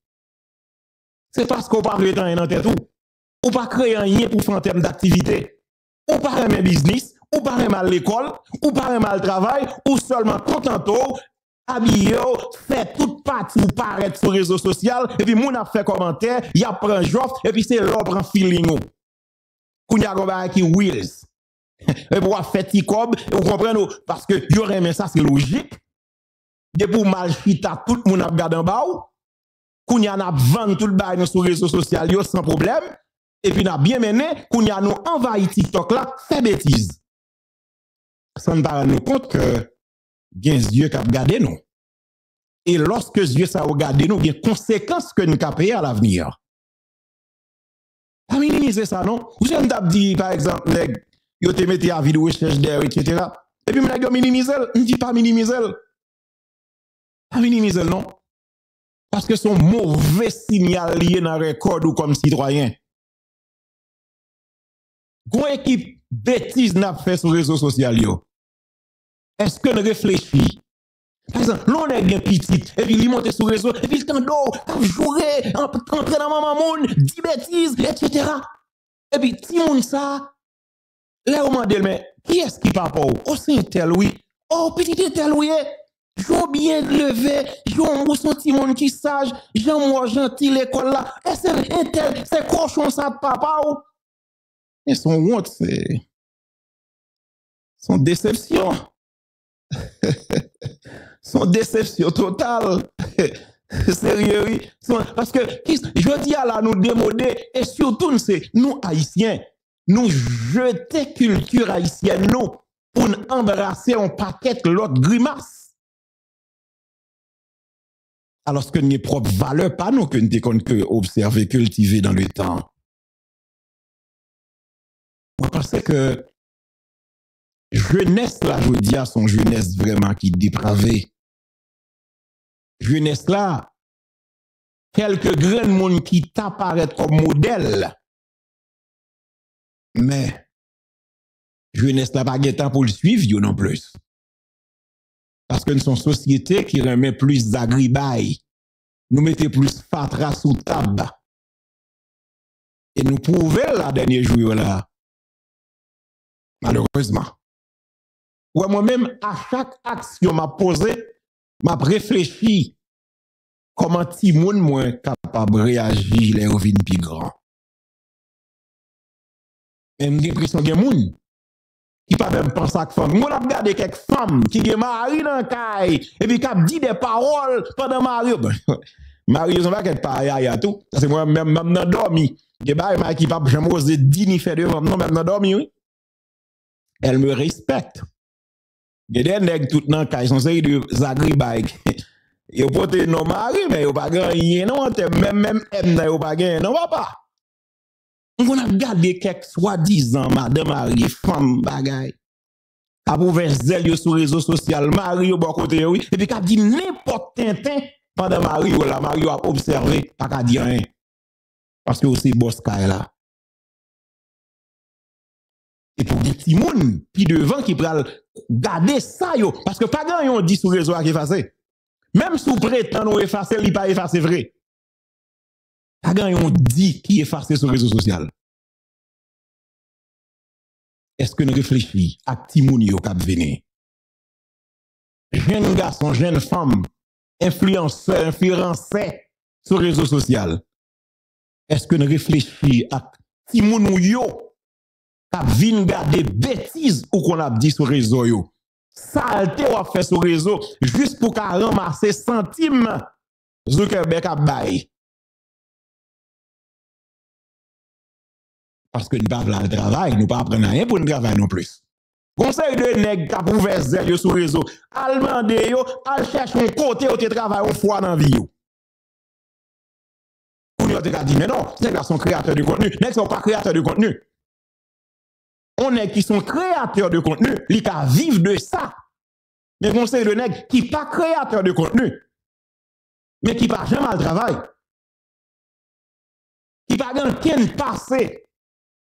[SPEAKER 1] C'est parce qu'on parle de temps dans tête tout. Ou pas créer rien pour faire en termes d'activité. Ou pas un business, ou pas mal l'école, ou pas mal travail, ou seulement content, habillé, fait toute partie ou paraître sur les réseaux sociaux, et puis moun a fait commentaire, y a pris j'offre, et puis c'est l'autre en feeling. Qu'on y a gomba qui wheels. Et pour faire Ticob, vous comprenez, parce que y aurait aimé ça, c'est logique. De pour mal chita, tout le monde a regardé en bas. Qu'on y a vendu tout le bail sur les réseaux sociaux sans problème. Et puis, n'a bien mené, qu'on y a nous envahi TikTok là, fait bêtise. Ça ne parle nous compte que, bien Dieu qui a regardé nous. Et lorsque Dieu ça a regardé nous, il y a des conséquences que nous avons payées à l'avenir. Pas minimiser ça, non? Vous avez dit, par exemple, yo te mette à vidéo recherche d'air, etc. Et puis, je minimiser, je ne dis pas minimiser. Pas minimiser, non? Parce que son mauvais signal lié dans le record ou comme citoyen. Quand équipe bêtise n'a fait sur les réseaux sociaux, est-ce que nous réfléchit? Par exemple, l'on est bien petit, et puis il monte sur les réseaux, et puis il tend d'eau, jouer, entrer dans ma moun, dit bêtises, etc. Et puis, si moun ça, là, on m'a dit, mais qui est-ce qui parle pour vous? Oh, c'est un tel, oui. Oh, petit tel, oui. J'en bien levé, j'en senti mon qui sage, j'en moi gentil l'école là. Et c'est un tel, c'est cochon ça de papa ou? Et son honte, c'est son déception. Son déception totale. Sérieux, oui. Parce que, je dis à la nous démoder, et surtout, c'est nous haïtiens, nous jeter culture haïtienne, nous, pour embrasser un paquet l'autre grimace. Alors que nous propre valeur, pas nous que nous avons observé, cultivé dans le temps. On pense que jeunesse là, je dis à son jeunesse vraiment qui dépravée. Jeunesse là, quelques grands monde qui t'apparaissent comme modèle. Mais jeunesse là, pas de temps pour le suivre, non plus. Parce que nous sommes une société qui remet plus d'agribaille. Nous mettons plus fatra sous table. Et nous prouvons la dernière jour là. Malheureusement. Ouais, moi-même, à chaque action m'a posé, m'a réfléchi comment ti moun moins capable de réagir les revins plus grand. Même j'ai l'impression qu'il y a moun qui pas même penser à femme. Moi, on a regardé quelques femmes qui ont mari dans le caille et puis qui ont dit des paroles pendant mari. Mari, ils ont pas qu'être pareil à tout. C'est moi, même dans dormi. Il y a des qui pas jamais osé dire ni faire de non, même dans dormi, oui. Elle me respecte. Il y a des nègres tout dans le caille, ils sont série de zagribaï. Ils ont porté nos maris, mais ils n'ont pas gagné, non, même M, ils n'ont pas gagné, non, papa. On a regardé quelques soi-disant madame Marie, femme bagay. A ouvert zèle sur les réseaux sociaux, Marie au bon côté, oui. Et puis qu'a dit n'importe tintin pendant Marie, la Marie a observé, pas qu'à dire rien. Parce que aussi boss là. Et pour des petits moun, puis devant qui pral garder ça yo, parce que pas grand yon dit sur réseau qui effacer. Même sous prétend nous effacer, il pas effacer vrai. Pas grand yon dit qui effacer sur réseau social. Est-ce que nous réfléchissons à petit moun yo k'ap vene? Jeune garçon, jeune femme, influenceur sur réseau social. Est-ce que nous réfléchissons à petit moun yo k'ap vin garder bêtises ou qu'on a dit sur réseau yo? Saleté ou a fait sur réseau juste pour qu'a ramasser centimes Zuckerberg a bail. Parce que nous pas le travail, nous pas apprendre rien pour nous travailler non plus. Conseil de nèg k'ap ouvert zèle sur réseau, al mande yo, al cherche un côté où tu travailles au fois dans vie yo. On yo te dit mais non, c'est là son créateur de contenu, nèg sont pas créateur de contenu. On est qui sont créateurs de contenu, ils ka vivre de ça. Mais conseil de nèg qui pas créateur de contenu, mais qui pas jamais le travail. Qui pas gagne qu'un passé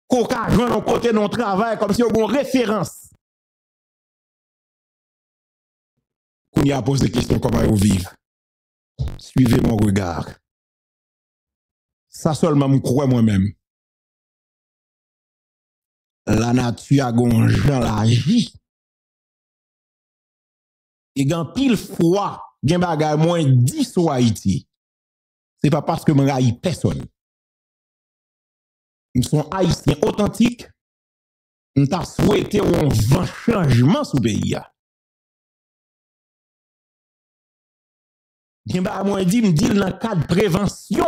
[SPEAKER 1] qu'on ka joindre côté non travail comme si on une référence. Qu'on y a posé des questions comment vous vivre. Suivez mon regard. Ça seulement me croit moi-même. La nature a gonjan la vie. Et quand pile fois, gen bagay moins 10 sur Haïti. C'est pas parce que je raille personne. Nous sommes haïtiens authentiques. Nous avons souhaité un vent changement sous le pays. Gen bagay moins dit, me dit dans le cadre de prévention.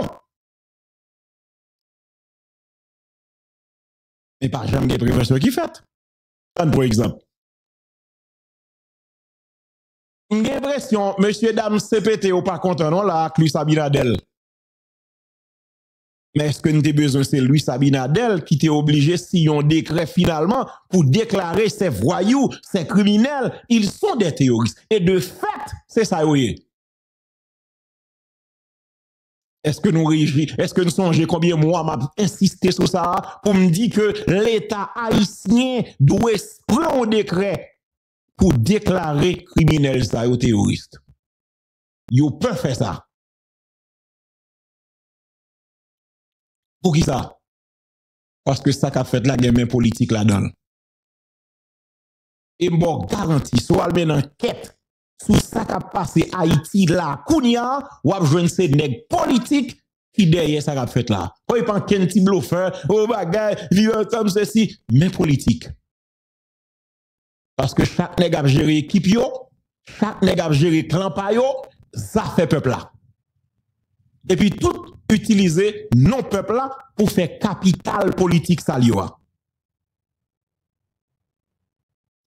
[SPEAKER 1] Mais pas jamais de prévention qui fait. Par exemple. J'ai l'impression, monsieur, dame, CPT ou pas content, non, là, avec Louis Sabinadel. Mais est-ce que nous avons besoin, c'est Louis Sabinadel qui t'est obligé, si on décret finalement, pour déclarer ces voyous, ces criminels, ils sont des terroristes. Et de fait, c'est ça, oui. Est-ce que nous réagissons, est-ce que nous songeons combien de mois m'a insisté sur ça pour me dire que l'État haïtien doit prendre un décret pour déclarer criminel ça aux terroristes. Yo peut faire ça. Pour qui ça? Parce que ça qu'a fait la guerre politique là-dedans. Et bon garanti, soit une enquête sur ça qu'a passé Haïti là, Kounia, ou a besoin de nèg politique qui derrière ça qu'a fait là. Ou pas qu'un petit bluffeur, ou bagay, vivant comme ceci, mais politique. Parce que chaque nèg a géré équipe yo, chaque nèg a géré clan pa yo, ça fait peuple là. Et puis tout utiliser non peuple là pour faire capital politique ça li yo.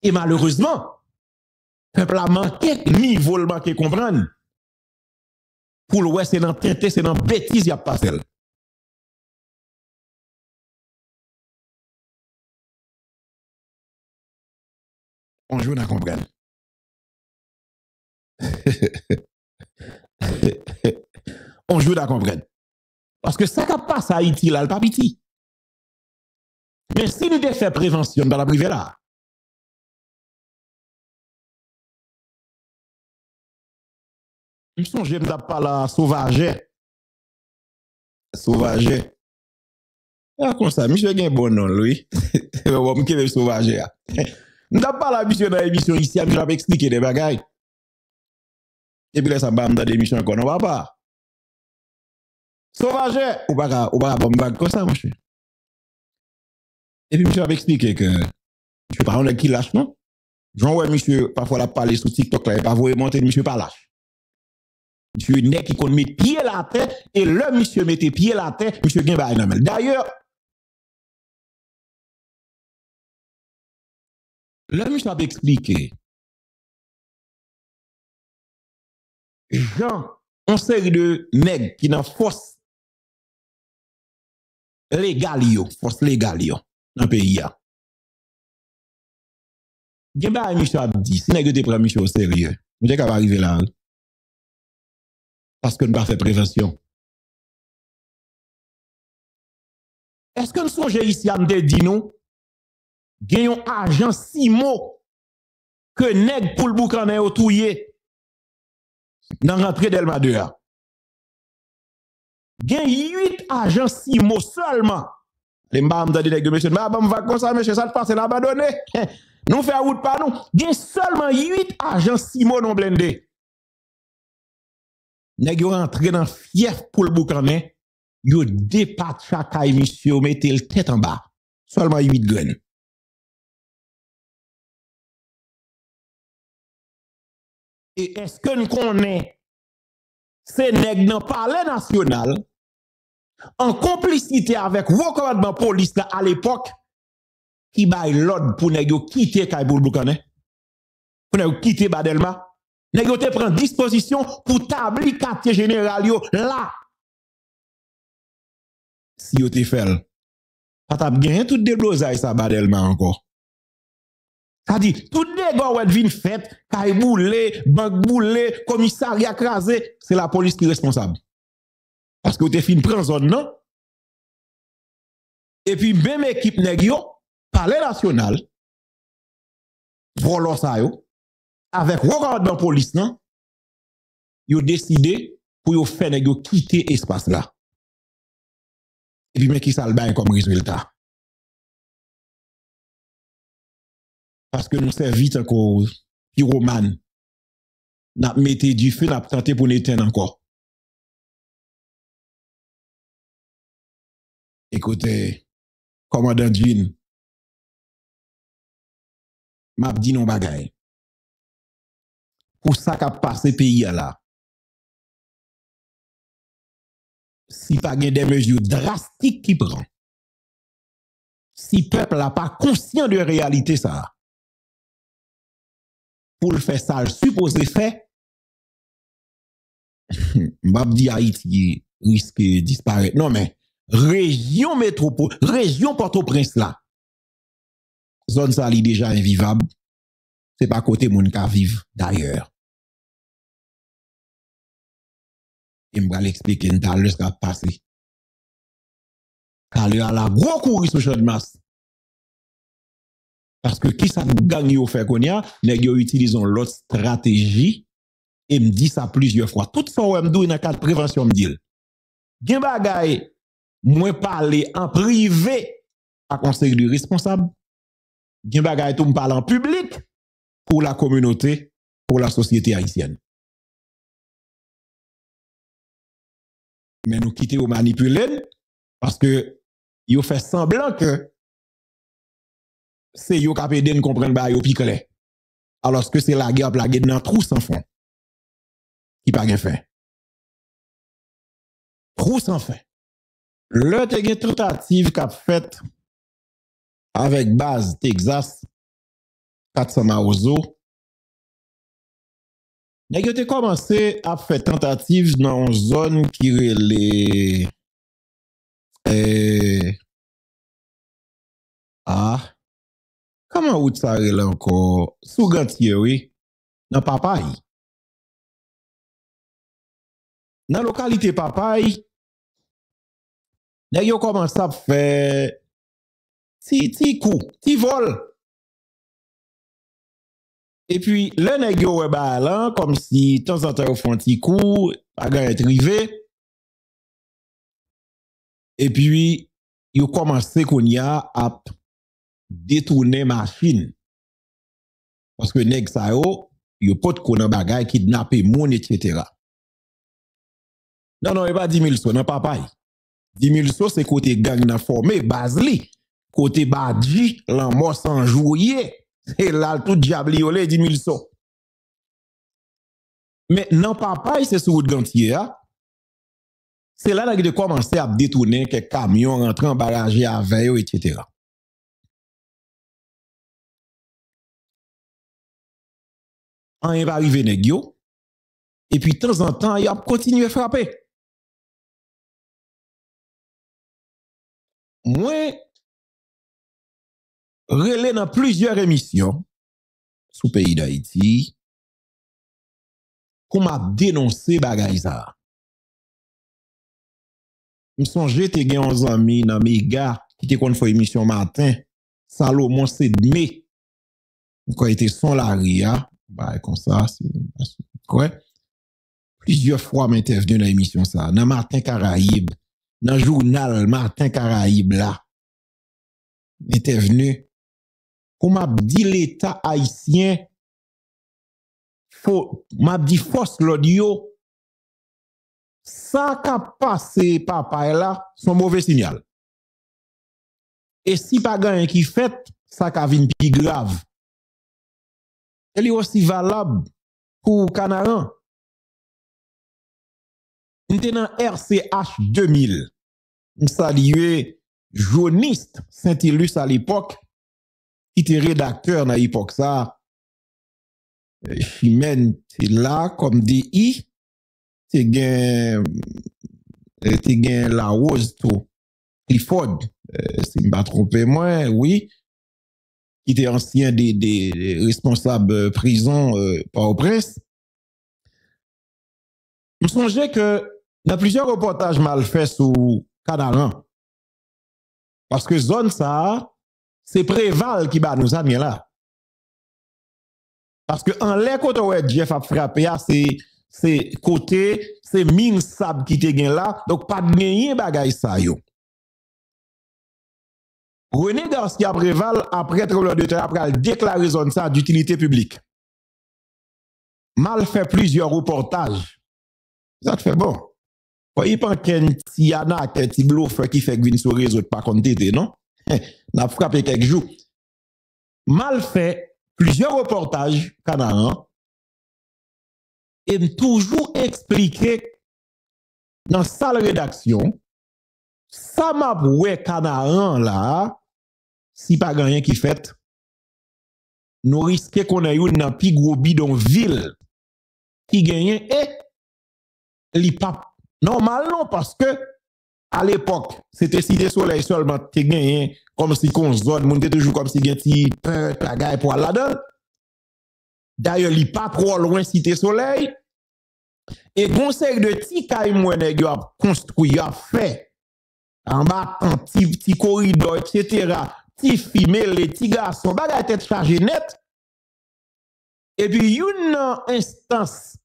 [SPEAKER 1] Et malheureusement, peuple a manqué niveau le manqué comprendre. Pour le c'est dans tête, c'est dans bêtise y a passé. On joue à comprendre. On joue à comprendre. Parce que ça qui passe à Haïti, là, le pas petit. Mais si nous devons faire prévention dans la privée là, je songe, je ne pas la sauvage. Sauvage. Ah, comme ça, monsieur a un bon nom, lui. Je vais sauvage. Je ne pas la mission dans l'émission ici, je vais expliquer des bagailles. Et puis là, ça va me donner l'émission encore, non, papa. Sauvage, ou pas bon bag comme ça, monsieur. Et puis, monsieur va expliquer que, monsieur, par exemple, qui lâche, non? Jean, ouais, monsieur, parfois, la parler sur TikTok, là, et pas vous monter, monsieur, pas lâche. Monsieur, n'est qui met pied la tête, et le monsieur mette pied la tête, monsieur, gagne pas un d'ailleurs, le monsieur va expliquer. Jean, on série de nègres qui n'ont force légal yo, force légale yo, dans le pays. Gen ba monsieur a dit, si nèg te prend monsieur au sérieux, nous t'es capable arriver là. Parce que nous pas fait prévention. Est-ce que nous songeons ici à me dire nous, gen yon agent Simo que nèg pour le boucané au touyer dans rentrée d'Elma 2. Gen 8 agents Simo seulement. Les mbam de nèg monsieur, bah va comme ça monsieur, ça te passe l'abandonné. Nous fait route par nous. Gen seulement 8 agents Simo non blindés. Nèg yo rentré dans fief pour le boucané, yo dépasse chaque monsieur, mettez le tête en bas. Seulement 8 graines. Et est-ce que nous connaissons ces nègres dans le palais national en complicité avec le commandement police à l'époque qui baille l'ordre pour nègres quitter Kaiboul Boukané, pour nègres quitter Badelma, nègres te prend disposition pour tabli quartier général yo là. Si yo te fait, pas t'a gagné tout déblosaille ça Badelma encore. Ça dit, tout dégâts ou vin fait, kay boulé, banque boulé, commissariat crasé, c'est la police qui est responsable. Parce que vous te fin prendre zone, non? Et puis, même équipe nèg yo, palais national, volo sa yo, avec recommandement police, non? Yo décidé pour yo faire nèg yo quitter espace là. Et puis, mais qui ça le bain comme résultat? Parce que nous servit encore pyromane. N'a mettez du feu, n'a tenté pour l'éteindre encore. Écoutez, commandant Jean, m'a dit non bagay. Pour ça qu'a passé pays là. Si pas gen des mesures drastiques qui prend. Si peuple n'a pas conscient de réalité ça. Pour le faire ça, supposé fait, m'a dit Haïti risque de disparaître. Non mais région métropole, région Port-au-Prince là. Zone ça est déjà invivable. C'est pas côté moun ka vive d'ailleurs. Et m'va l'expliquer dans le ce qui a passé. Car il y a la gros courir sur champ de masse. Parce que qui ça gagne au fait qu'on y a, nèg yo utilisons l'autre stratégie et me dit ça plusieurs fois. Tout ça ou m'dou dans cadre prévention me dit. Gen bagay moi parler en privé à conseil du responsable. Gen bagay tout me parler en public pour la communauté, pour la société haïtienne. Mais nous quitter ou manipuler parce que yo fait semblant que c'est yo capable de comprendre ba yo piqué. Alors que c'est la guerre plaguée dans trou sans fond. Qui pas gen fin. Trou sans fin. Le te gen tentative qu'a fait avec base Texas 400 Maozo. Nèg yo te commencé à faire tentative dans une zone qui relè comment ou ça relè encore sous gantier oui dans Papaye. Dans localité Papaye, nèg yo commencé à faire ti coup, ti vol. Et puis, le nèg yo wè ba lan, comme si, de temps en temps, yo font petit coup, pas gagne rivé. Et puis, yo commencé qu'on y a à détourner machine. Parce que nèg sa yo pot konan bagay, kidnapper moun, etc. Non, pas 10 000 so, non, Papaye. 10 000 so, c'est côté gang nan formé, Basli. Côté Badji, l'an sans jouer. C'est là tout diable yolé 10 000 so. Mais non Papaye, c'est sur route gantier. C'est là qu'il a commencé à détourner quelques camions rentrant en barrage à veille, etc. On est arrivé nèg yo. Et puis de temps en temps, il a continué à frapper. moi, relais dans plusieurs émissions sous pays d'Haïti, qu'on m'a dénoncé bagay ça. Je songe te gen 11 amis dans mes gars qui te kon fè émission matin, Salomon Sedme, quand était son laria, bah comme ça, c'est quoi? Plusieurs fois m'intervenu dans l'émission ça, dans Matin Caraïbe, dans journal Matin Caraïbe là. Intervenu. Comme m'a dit l'État haïtien, m'a dit force l'audio, ça qu'a passé papa là, son mauvais signal. Et si pas gagne qui fait, ça qu'a vin plus grave. Elle est aussi valable pour Canaran. Nous sommes dans RCH 2000. Nous saluons Joniste Saint-Ilus à l'époque, qui était rédacteur dans l'époque ça. Chimène, c'est là, comme DI. C'est gain la rose tout. Clifford, si je ne me trompe moi, oui. Qui était ancien des responsables prison par au presse. Je me songeais que dans plusieurs reportages mal faits sur Canaran, parce que zone ça, c'est Préval qui bat nous amener là. Parce que en l'air côté où Jeff a frappé, c'est côté, c'est mine sable qui te gen là, donc pas de gagner bagay ça yo. René Garcia Préval, après tremblement de terre, après déclarer zone ça d'utilité publique. Mal fait plusieurs reportages. Ça te fait bon. Il pense qu'il y a un petit bluff qui fait que sur réseau pas compter, non? N'a frappé quelques jours. Mal fait plusieurs reportages Canaran et toujours expliqué dans salle rédaction ça m'a ouais Canaran là si pas rien qui fait nous risquons qu'on ait une dans plus gros bidonville qui gagne et li pas normal non parce que à l'époque c'était Cité Soleil seulement qui gagne comme si qu'on zone monde toujours comme si gen ti peur la gagne pour là-dedans. D'ailleurs li pas trop loin Cité Soleil et conseil de ti kay moi nèg yo a construit a fait en bas un petit corridor etc. Ti filmer les petits garçons bagay tête chargé net et puis une instance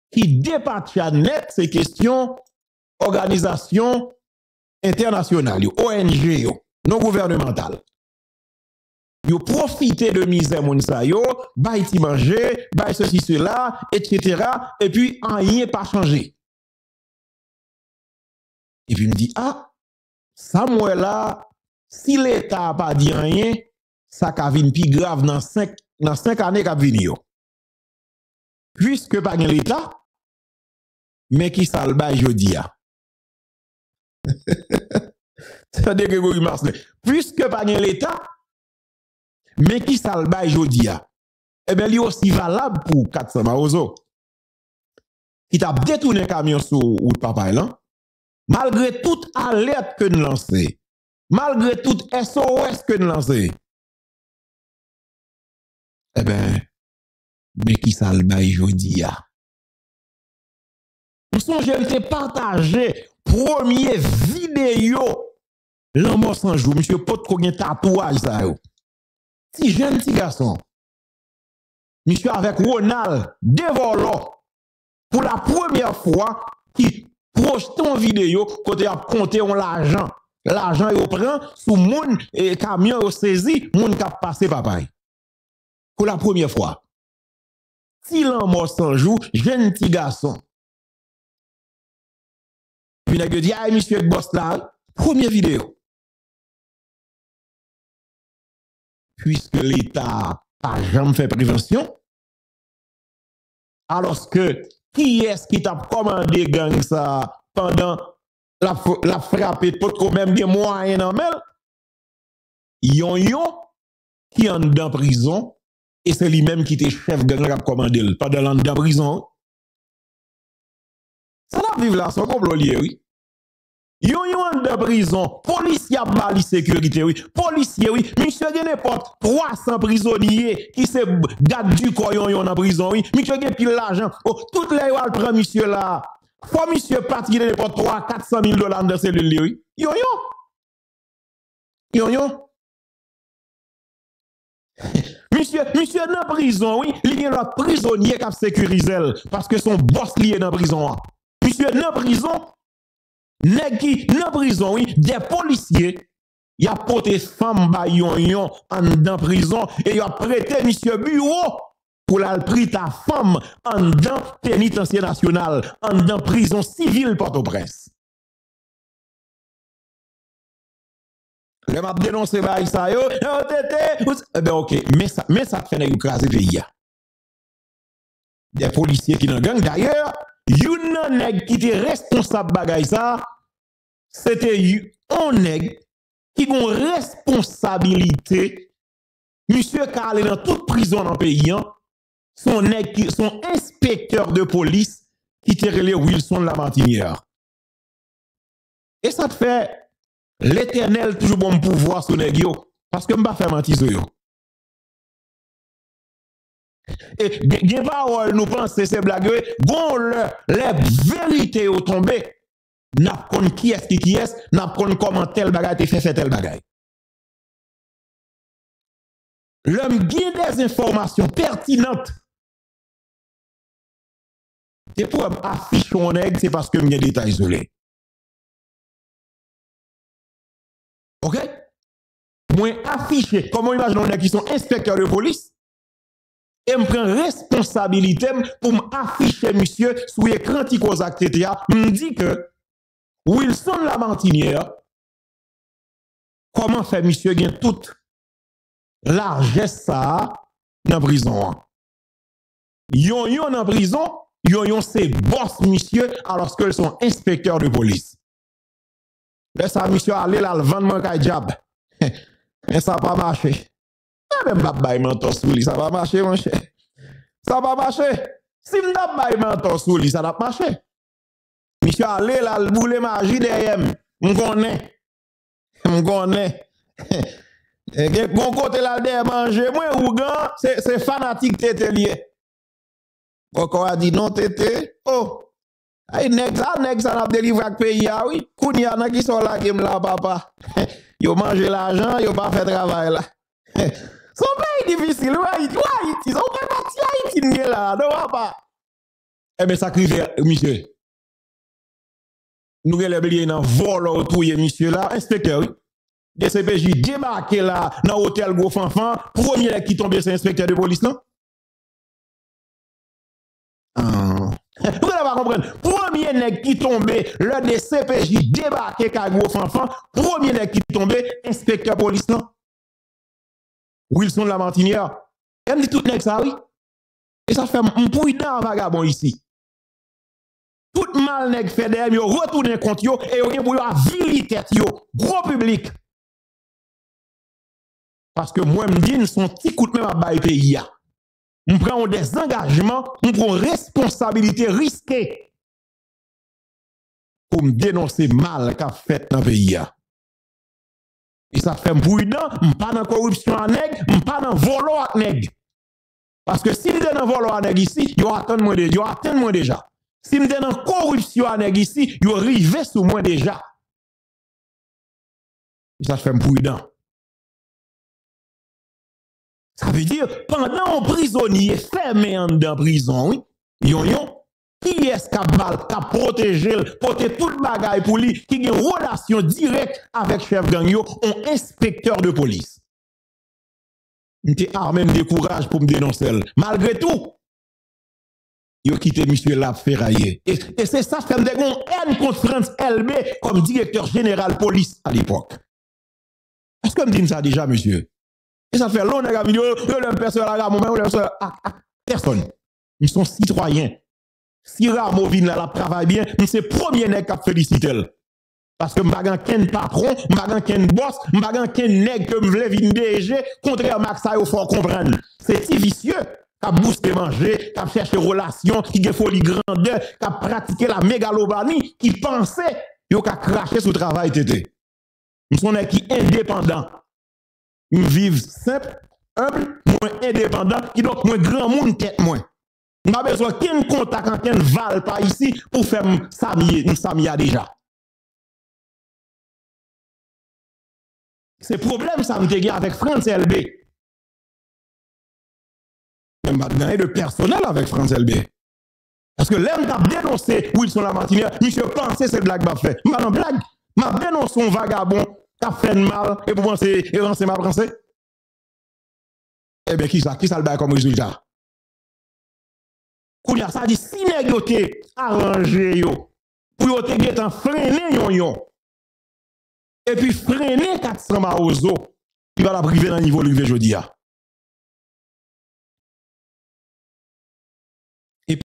[SPEAKER 1] qui dépasse net ces questions organisation internationale ONG non gouvernementale. Yo profiter de misère moun sa yo, bay ti manger, bay ceci cela etc. et puis rien pas changé. Et puis me dit ah ça moi là si l'état pas dit rien ça ka vinn pi grave dans 5 années qu'a vinn yo. Puisque pas gen l'état mais qui ça le bay jodi a. Ça de Grégory Marcelin. Puisque pas gen l'état mais qui ça le bay jodi a. Eh bien li aussi valable pour 400 Maozo qui t'a détourné camion sur route papa là. Malgré toute alerte que nous lançons, malgré toute SOS que nous lançons, eh bien, mais qui ça le bail jodi a? Nous sommes j'ai partagé premier vidéo l'amour sans jour, monsieur Potko gen tatouage ça yo. Si jeune petit garçon, monsieur avec Ronald Devolo pour la première fois qui projette une vidéo côté a compter on l'argent. L'argent yo prend sous moun et camion yo saisi, moun ka passé papa. Pour la première fois. Si l'amour sans jour, jeune petit garçon. Puis nèg dit ah monsieur boss là, première vidéo. Puisque l'État n'a jamais fait prévention, alors que qui est-ce qui t'a commandé gang ça pendant la frappe pour même des moyens en mel? Yon qui en dans prison et c'est lui-même qui était chef gang qui a commandé pendant l'an dans prison. Ça va vivre là, son complot lié, oui. Yon de prison, policier a bali sécurité, oui. Policier, oui. Monsieur gen n'importe 300 prisonniers qui se garde du corps yon en prison, oui. Monsieur gen pile l'argent. Oh, toutes les wal prend monsieur là. Faut monsieur partir n'importe 300-400 000 dollars dans cellule, oui. Yon. Monsieur dans prison, oui. Il y a le prisonnier qui a sécurisé parce que son boss lié dans prison. Monsieur dans prison. Nèg qui dans prison, oui, des policiers, y a porté femme ba yon en dans prison et y a prêté monsieur bureau pour la pris ta femme en dans pénitencier national, en dans prison civile Port-au-Prince. Le m'a dénoncé ba ça yo, ben OK, mais ça fait nèg écraser pays. Des policiers qui dans gang d'ailleurs. Yon nèg qui était responsable bagay ça, c'était un nèg qui a une responsabilité. Monsieur Karl dans toute prison dans le pays, son inspecteur de police qui était relé Wilson Lamartinière. Et ça te fait l'Éternel toujours bon pouvoir sur nèg yo parce que m'pa faire mentir sur yo. Et gen parole nous penser c'est blague bon les vérités au tombé n'a kon qui est n'a kon comment tel bagay te fait tel bagay. L'homme gagne des informations pertinentes. Et pour afficher mon nèg c'est parce que m'y a des détails isolés. OK? Moi afficher comment imagine on qui sont inspecteurs de police et me prend responsabilité pour m'afficher monsieur sous écran ti cause actétia me dit que Wilson Lamartinière comment fait monsieur gain toute largesse ça dans prison. Yon en prison, yon c'est boss monsieur alors qu'ils sont inspecteurs de police. Laisse ça monsieur aller là le vendre kay diable. Mais ça pas marché. Même pas bail mentor sous lui, ça va marcher mon cher. Ça va marcher. Si m'dap bail mentor sous lui, ça va marcher. Monsieur aller là le boule magie derrière m'gonne. Et bon côté là derrière manger moi ou grand, c'est fanatique tété lié. Pourquoi a dit non tété? Oh. Ay nèg ça n'a délivré avec pays oui. Kounya nan qui sont là game là papa. Yo mange l'argent, yo pas fait travail là. Son pays difficile, Haïti, son pays parti Haïti là, non pas. Eh bien, ça crive, monsieur. Nous avons oublié dans vol autour, monsieur là, inspecteur, oui. Des CPJ débarqué là, dans l'hôtel Gros Fanfan, premier qui tombe, c'est inspecteur de police, non? Vous allez comprendre. Premier nèg qui tombe, le des CPJ débarqué à Gros Fanfan, premier nèg qui tombe, inspecteur police, non? Wilson Lamartinière. Elle me dit tout nèg ça, oui. Et ça fait un prudent vagabond ici. Tout mal nèg fait derrière, yo retourne contre yo, et yo pour yo avili tête yo, gros public. Parce que moi, me dis, son petit coup de même à bail pays. On prend des engagements, on prend responsabilité risquée pour me dénoncer mal qu'a fait dans le pays. Et ça fait prudent, pas dans corruption à nèg, pas dans volo à nèg. Parce que si m'de dans volo à nèg ici, yo attend moi déjà. Si m'de dans corruption à nèg ici, yo rivé sous moi déjà. Et ça fait prudent. Ça veut dire, pendant un prisonnier fermé en prison, oui, qui est qui a protégé, porté tout le bagage pour lui, qui a une relation directe avec chef gang, un inspecteur de police. Il était armé de courage pour me dénoncer. Malgré tout, il a quitté monsieur Lab Ferraillé. Et c'est ça que me dégon N contre France LB comme directeur général police à l'époque. Est-ce que me dit ça déjà, monsieur? Et ça fait longtemps que personne. Ils sont citoyens. Si Ramo vient là, la travaille bien, c'est le premier nèg qui a félicité. Parce que m'bagan ken patron, m'bagan ken boss, m'bagan ken nèg que m'vle vin DG, contrairement à ça, il faut comprendre. C'est si vicieux, qui a boosté manger, qui a cherché relation, qui a folie grandeur, qui a pratiqué la mégalomanie, qui pensait yo ka cracher sous travail tété. Nous sommes qui indépendants. Nous vivons simple, humble, moins indépendant, qui donc moins grand monde tête moins. Nous pas besoin qu'un contact en qu'un val par ici pour faire Samia déjà. C'est problème ça me gagné avec France LB. Même pas gagné de personnel avec France LB. Parce que l'homme a dénoncé Wilson Lamartinière, monsieur pensait c'est blague m'a fait. M'a non blague, m'a dénoncé un vagabond qui a fait mal et pour penser et renseigner ma pensée. Eh bien qui ça le bail comme résultat? Kounya ça dit si nèg yo te arrangé yo pour yo te getan freiner yon. Et puis freiner 400 maozo, il va la priver dans le niveau de jodi a.